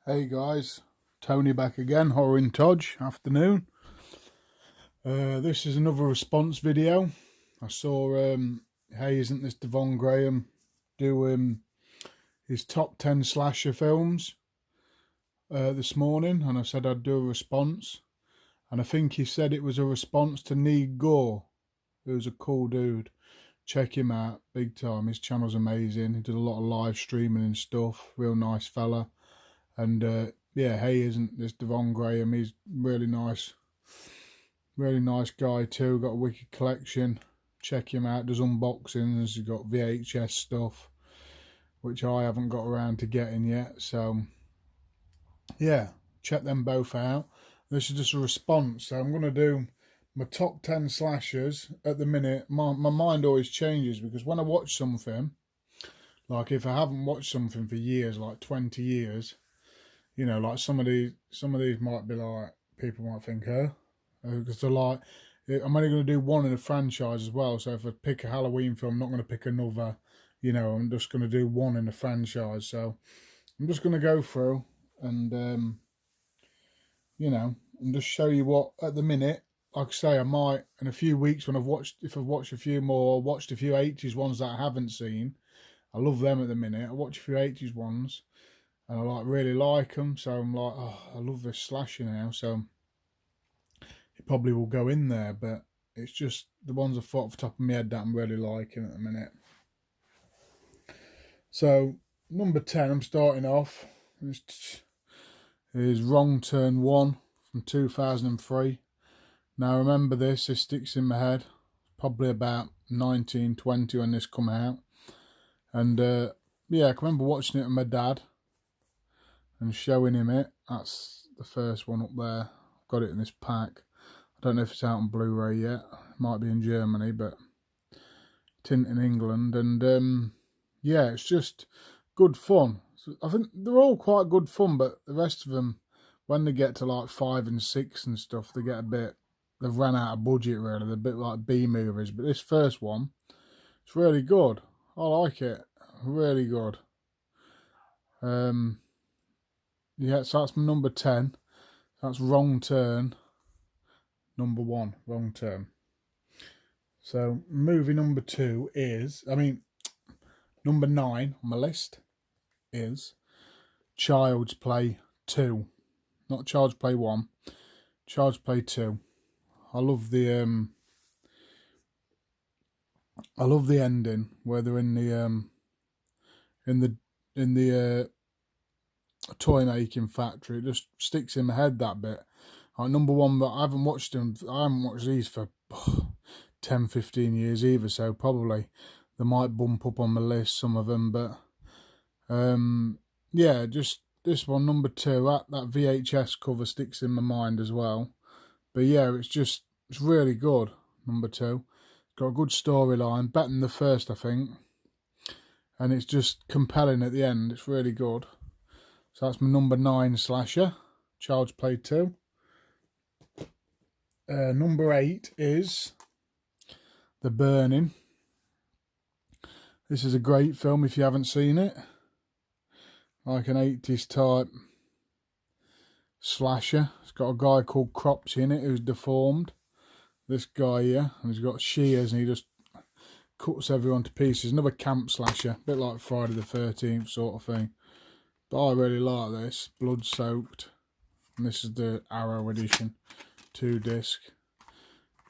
Hey guys, Tony back again, Horror in Todge, afternoon. This is another response video. I saw, hey, isn't this Devon Graham do his top 10 slasher films this morning, and I said I'd do a response. And I think he said it was a response to Need Gore, who's a cool dude. Check him out, big time. His channel's amazing. He did a lot of live streaming and stuff. Real nice fella. And yeah, hey, isn't this Devon Graham? He's really nice guy too. Got a wicked collection. Check him out. Does unboxings. He's got VHS stuff, which I haven't got around to getting yet. So yeah, check them both out. This is just a response. So I'm gonna do my top 10 slashers at the minute. My mind always changes because when I watch something, like if I haven't watched something for years, like 20 years. You know, like some of these might be like, people might think, because they're like, I'm only going to do one in a franchise as well. So if I pick a Halloween film, I'm not going to pick another. You know, I'm just going to do one in a franchise. So I'm just going to go through and, you know, and just show you what at the minute. Like I say, I might in a few weeks when if I've watched a few more, watched a few 80s ones that I haven't seen. I love them at the minute. I watch a few 80s ones. And I really like them, so I'm like, oh, I love this slasher now, so it probably will go in there, but it's just the ones I thought off the top of my head that I'm really liking at the minute. So, number 10, I'm starting off, is Wrong Turn 1 from 2003. Now, remember this sticks in my head, probably about 1920 when this come out. And yeah, I can remember watching it with my dad and showing him it. That's the first one up there. I've got it in this pack. I don't know if it's out on Blu-ray yet. It might be in Germany, but it's in England. And yeah, it's just good fun. So I think they're all quite good fun, but the rest of them, when they get to like 5 and 6 and stuff, they get a bit, they've ran out of budget really. They're a bit like B movies. But this first one, it's really good. I like it. Really good. Yeah, so that's my number 10. That's Wrong Turn. Number 1, Wrong Turn. So movie number 2 is, number 9 on my list is Child's Play 2. Not Child's Play 1, Child's Play 2. I love the ending where they're in the toy making factory. It just sticks in my head, that bit. Number 1, but I haven't watched these for 10-15 years either, so probably they might bump up on my list, some of them. But yeah, just this one, number 2, that VHS cover sticks in my mind as well. But yeah, it's really good. Number 2, it's got a good storyline, better than the first, I think, and it's just compelling at the end. It's really good. So that's my number 9 slasher, Child's Play 2. Number 8 is The Burning. This is a great film if you haven't seen it. Like an 80s type slasher. It's got a guy called Cropsy in it who's deformed. This guy here, and he's got shears and he just cuts everyone to pieces. Another camp slasher, a bit like Friday the 13th sort of thing. But I really like this. Blood soaked. And this is the Arrow edition. 2-disc.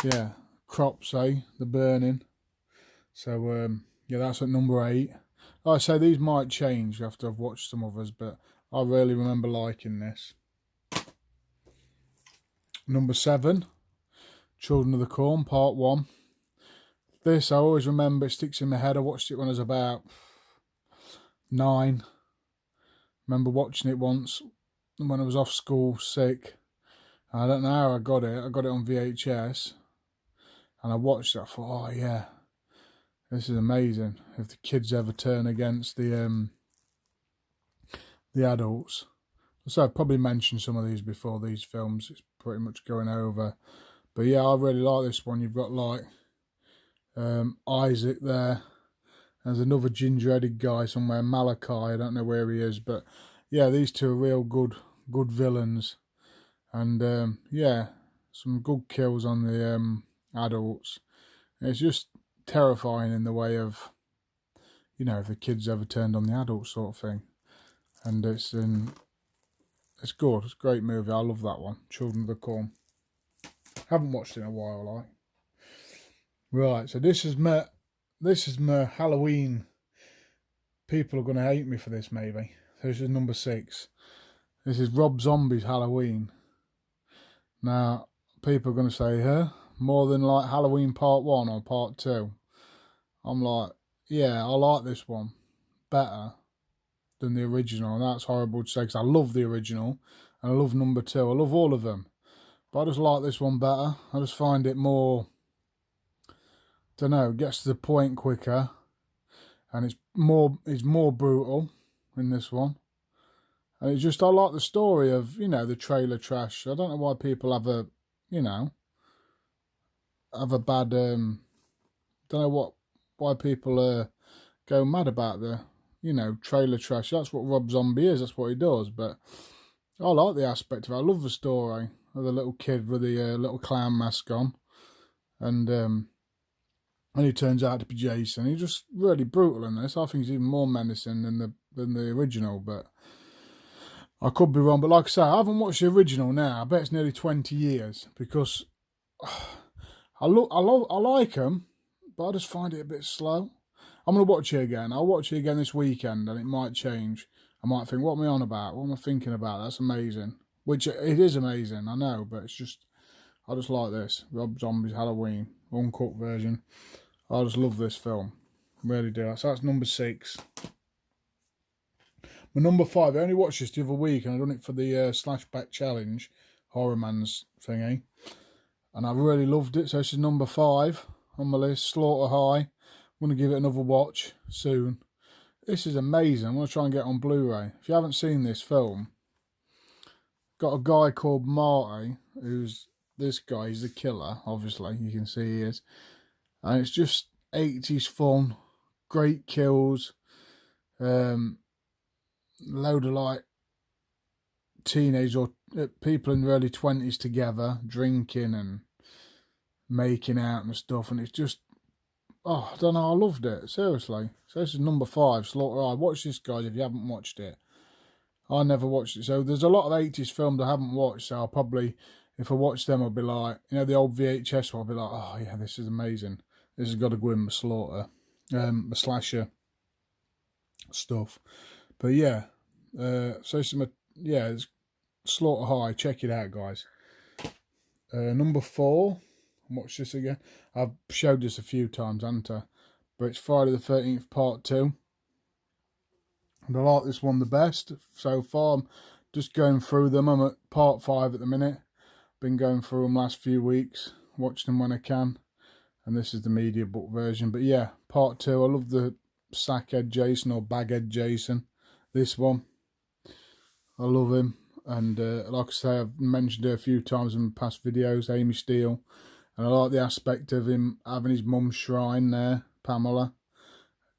Yeah. Cropsy, The Burning. So, yeah, that's at number 8. Like I say, these might change after I've watched some others, but I really remember liking this. Number 7. Children of the Corn, Part 1. This, I always remember, it sticks in my head. I watched it when I was about 9. Remember watching it once when I was off school sick. I don't know how I got it. I got it on VHS. And I watched it. I thought, oh yeah, this is amazing. If the kids ever turn against the adults. So I've probably mentioned some of these before, these films. It's pretty much going over. But yeah, I really like this one. You've got like Isaac there. There's another ginger-headed guy somewhere, Malachi. I don't know where he is, but yeah, these two are real good villains. And yeah, some good kills on the adults. It's just terrifying in the way of, you know, if the kids ever turned on the adults sort of thing. And it's good. It's a great movie. I love that one. Children of the Corn. Haven't watched it in a while, like. Right, so this is my Halloween. People are gonna hate me for this, maybe. So this is number 6. This is Rob Zombie's Halloween. Now, people are gonna say, huh? More than like Halloween Part 1 or Part 2. I'm like, yeah, I like this one better than the original, and that's horrible to say because I love the original and I love number 2. I love all of them, but I just like this one better. I just find it more, don't know, gets to the point quicker, and it's more brutal in this one. And it's just, I like the story of, you know, the trailer trash. I don't know why people have a, you know, have a bad, don't know why people go mad about the, you know, trailer trash. That's what Rob Zombie is. That's what he does. But I like the aspect of it. I love the story of the little kid with the little clown mask on, and he turns out to be Jason. He's just really brutal in this. I think he's even more menacing than the original. But I could be wrong. But like I say, I haven't watched the original now. I bet it's nearly 20 years because I like them, but I just find it a bit slow. I'm going to watch it again. I'll watch it again this weekend and it might change. I might think, what am I on about? What am I thinking about? That's amazing. Which it is amazing, I know, but it's just, I just like this. Rob Zombie's Halloween, uncut version. I just love this film. Really do. So that's number 6. My number 5, I only watched this the other week and I done it for the Slashback Challenge, Horror Man's thingy. And I really loved it. So this is number 5 on my list, Slaughter High. I'm going to give it another watch soon. This is amazing. I'm going to try and get it on Blu-ray. If you haven't seen this film, got a guy called Marty, who's this guy. He's the killer, obviously. You can see he is. And it's just 80s fun. Great kills. Load of like teenagers or people in their early 20s together, drinking and making out and stuff. And it's just, oh, I don't know, I loved it, seriously. So this is number 5, Slaughter High. Watch this, guys, if you haven't watched it. I never watched it. So there's a lot of 80s films I haven't watched, so I'll probably, if I watch them, I'll be like, you know, the old VHS one, I'll be like, oh yeah, this is amazing. This has got to go in my slaughter, my slasher stuff. But yeah, so this is my, yeah, it's Slaughter High. Check it out, guys. Number 4, watch this again. I've showed this a few times, haven't I? But it's Friday the 13th Part 2. And I like this one the best so far. I'm just going through them. I'm at Part 5 at the minute. Been going through them last few weeks, watching them when I can. And this is the media book version. But yeah, Part 2. I love the Sackhead Jason or Baghead Jason. This one, I love him. And like I say, I've mentioned her a few times in past videos, Amy Steele. And I like the aspect of him having his mum's shrine there, Pamela.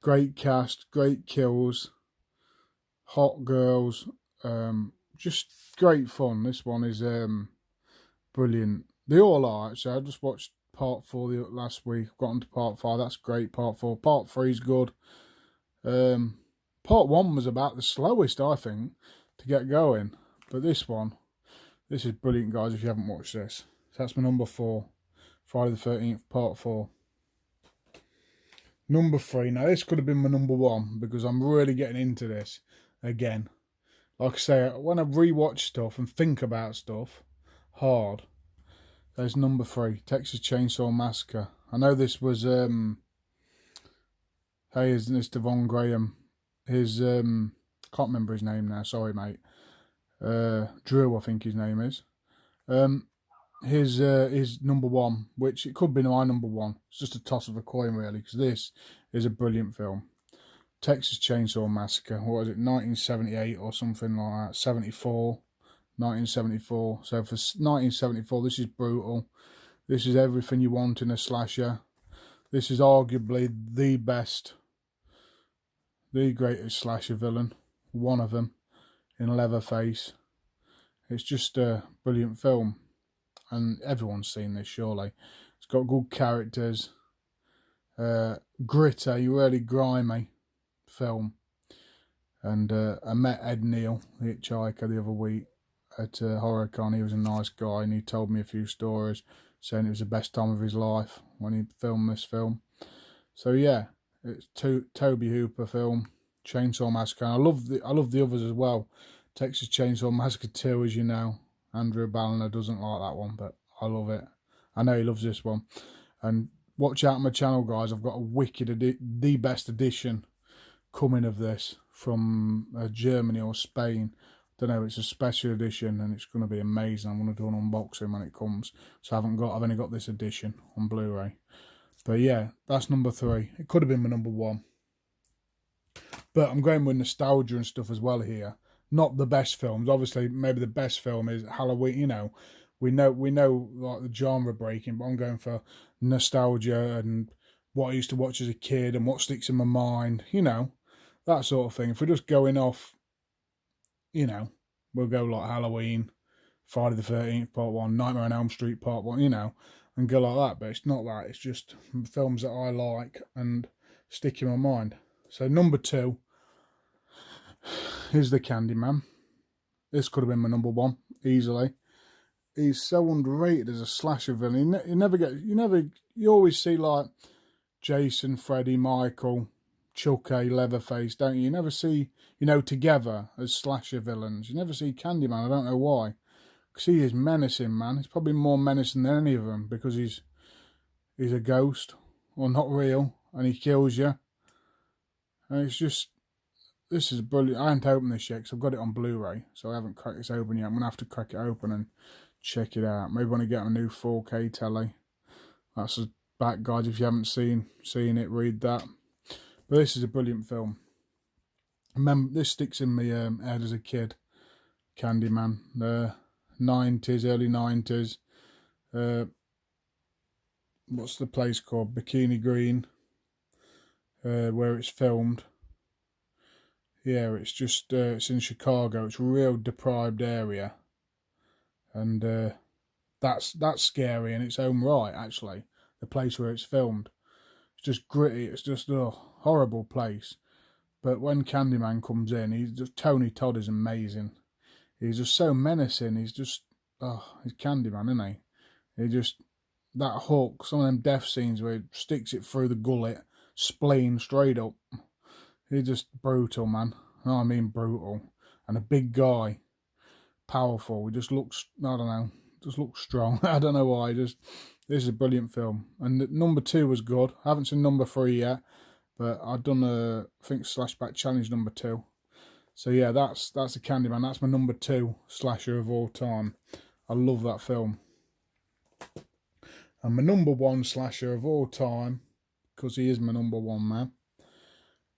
Great cast, great kills, hot girls, just great fun. This one is brilliant. They all are, actually. I just watched Part 4 last week, got on to Part 5. That's great, Part 4. Part 3 is good. Part 1 was about the slowest, I think, to get going. But this one, this is brilliant, guys, if you haven't watched this. So that's my number 4. Friday the 13th, Part 4. Number 3. Now, this could have been my number 1 because I'm really getting into this again. Like I say, when I rewatch stuff and think about stuff hard, there's number 3, Texas Chainsaw Massacre. I know this was, hey, isn't this Devon Graham? His, can't remember his name now, sorry, mate. Drew, I think his name is. His number 1, which it could be my number 1. It's just a toss of a coin, really, because this is a brilliant film. Texas Chainsaw Massacre. What is it? 1978 or something like that. 74. 1974. So for 1974, this is brutal. This is everything you want in a slasher. This is arguably the best, the greatest slasher villain. One of them. in Leatherface. It's just a brilliant film, and everyone's seen this surely. It's got good characters, gritty, really grimy film. And I met Ed Neal, the hitchhiker, the other week at HorrorCon. He was a nice guy, and he told me a few stories, saying it was the best time of his life when he filmed this film. So yeah, it's Toby Hooper film, Chainsaw Massacre. And I love the others as well. Texas Chainsaw Massacre 2, as you know. Andrew Balliner doesn't like that one, but I love it. I know he loves this one. And watch out on my channel, guys. I've got a wicked, the best edition coming of this from Germany or Spain. Don't know, it's a special edition and it's going to be amazing. I'm going to do an unboxing when it comes. So I've only got this edition on Blu-ray. But yeah, that's number 3. It could have been my number 1. But I'm going with nostalgia and stuff as well here. Not the best films. Obviously, maybe the best film is Halloween. You know, we know like the genre breaking, but I'm going for nostalgia and what I used to watch as a kid and what sticks in my mind. You know, that sort of thing. If we're just going off, you know, we'll go like Halloween, Friday the 13th Part 1, Nightmare on Elm Street Part 1, you know, and go like that. But it's not that. It's just films that I like and stick in my mind. So number 2 is the Candyman. This could have been my number 1 easily. He's so underrated as a slasher villain. You always see like Jason, Freddy, Michael, Chucky, Leatherface, don't you? You never see, you know, together as slasher villains. You never see Candyman. I don't know why. Because he is menacing, man. He's probably more menacing than any of them because he's a ghost, or not real, and he kills you. And it's just, this is brilliant. I haven't opened this yet because I've got it on Blu-ray, so I haven't cracked this open yet. I'm going to have to crack it open and check it out. Maybe when I get a new 4K telly. That's the back, guys. If you haven't seen it, read that. But this is a brilliant film. Remember, this sticks in my head as a kid. Candyman, the 90s, early 90s. What's the place called? Bikini Green, where it's filmed. Yeah, it's just it's in Chicago. It's a real deprived area, and that's scary in its own right. Actually, the place where it's filmed, it's just gritty. It's just a horrible place. But when Candyman comes in, Tony Todd is amazing. He's just so menacing. He's just he's Candyman, isn't he? He just, that hook, some of them death scenes where he sticks it through the gullet, spleen straight up. He's just brutal, man. No, I mean brutal. And a big guy, powerful. He just looks, I don't know, just looks strong. I don't know why. This is a brilliant film. And number 2 was good. I haven't seen number 3 yet, but I've done I think Slashback Challenge number 2. So yeah, that's the Candyman. That's my number 2 slasher of all time. I love that film. And my number 1 slasher of all time, because he is my number 1 man,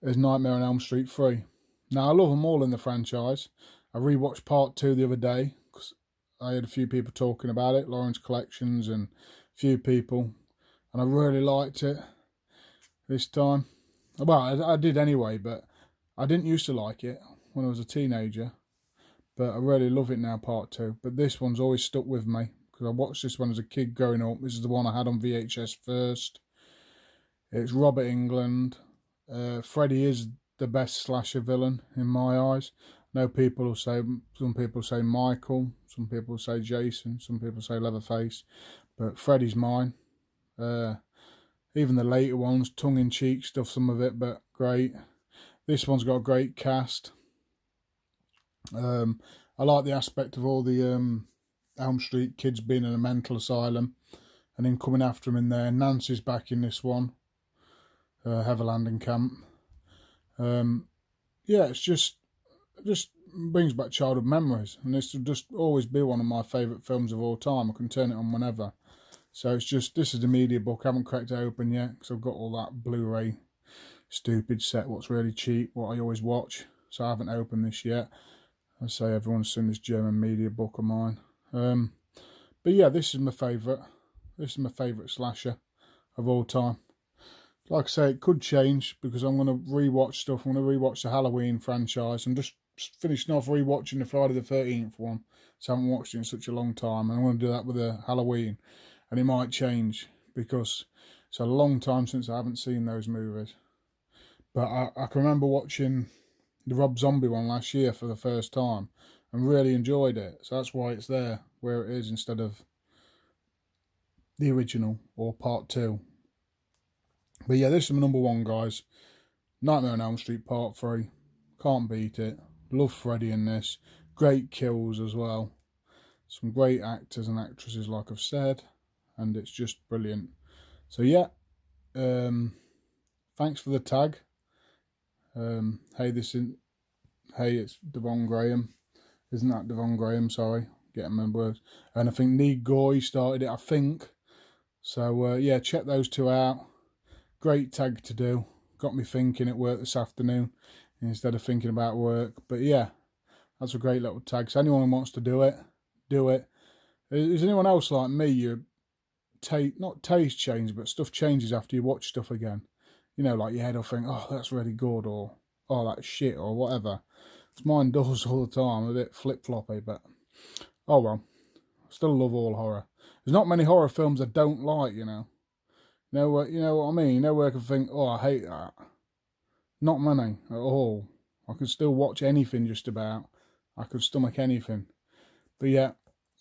is Nightmare on Elm Street 3. Now, I love them all in the franchise. I rewatched Part 2 the other day because I had a few people talking about it, Lawrence Collections and a few people, and I really liked it this time. Well, I did anyway, but I didn't used to like it when I was a teenager, but I really love it now, Part 2. But this one's always stuck with me because I watched this one as a kid growing up. This is the one I had on VHS first. It's Robert Englund. Freddy is the best slasher villain in my eyes. No, people will say, some people say Michael, some people say Jason, some people say Leatherface, but Freddy's mine. Even the later ones, tongue-in-cheek stuff, some of it, but great. This one's got a great cast. I like the aspect of all the Elm Street kids being in a mental asylum and then coming after them in there. Nancy's back in this one, Heather Camp. Yeah, it's just brings back childhood memories, and this will just always be one of my favourite films of all time. I can turn it on whenever. So it's just, this is the media book. I haven't cracked it open yet because I've got all that Blu-ray stupid set, what's really cheap, what I always watch. So I haven't opened this yet. I say everyone's seen this German media book of mine. But yeah, this is my favourite. This is my favourite slasher of all time. Like I say, it could change because I'm going to rewatch stuff. I'm going to rewatch the Halloween franchise and just finishing off rewatching the Friday the 13th one, so I haven't watched it in such a long time, and I want to do that with the Halloween, and it might change because it's a long time since I haven't seen those movies. But I can remember watching the Rob Zombie one last year for the first time and really enjoyed it, so that's why it's there where it is instead of the original or part 2. But yeah, this is my number 1, guys. Nightmare on Elm Street Part 3. Can't beat it. Love Freddy in this. Great kills as well. Some great actors and actresses, like I've said, and it's just brilliant. So yeah, thanks for the tag. Hey, it's Devon Graham. Isn't that Devon Graham? Sorry, getting my words. And I think Need Goy started it, I think. So yeah, check those 2 out. Great tag to do. Got me thinking at work this afternoon instead of thinking about work. But yeah, that's a great little tag. So anyone who wants to do it, do it. Is anyone else like me? You not taste change, but stuff changes after you watch stuff again. You know, like your head will think, oh, that's really good, or oh, that's shit, or whatever. It's mine does all the time. I'm a bit flip-floppy, but oh well. Still love all horror. There's not many horror films I don't like, you know. You know what I mean? You know where I can think, oh, I hate that. Not many at all. I can still watch anything just about. I could stomach anything. But yeah,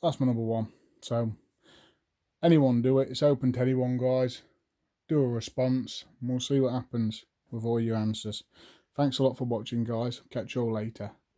that's my number 1. So, anyone do it. It's open to anyone, guys. Do a response, and we'll see what happens with all your answers. Thanks a lot for watching, guys. Catch you all later.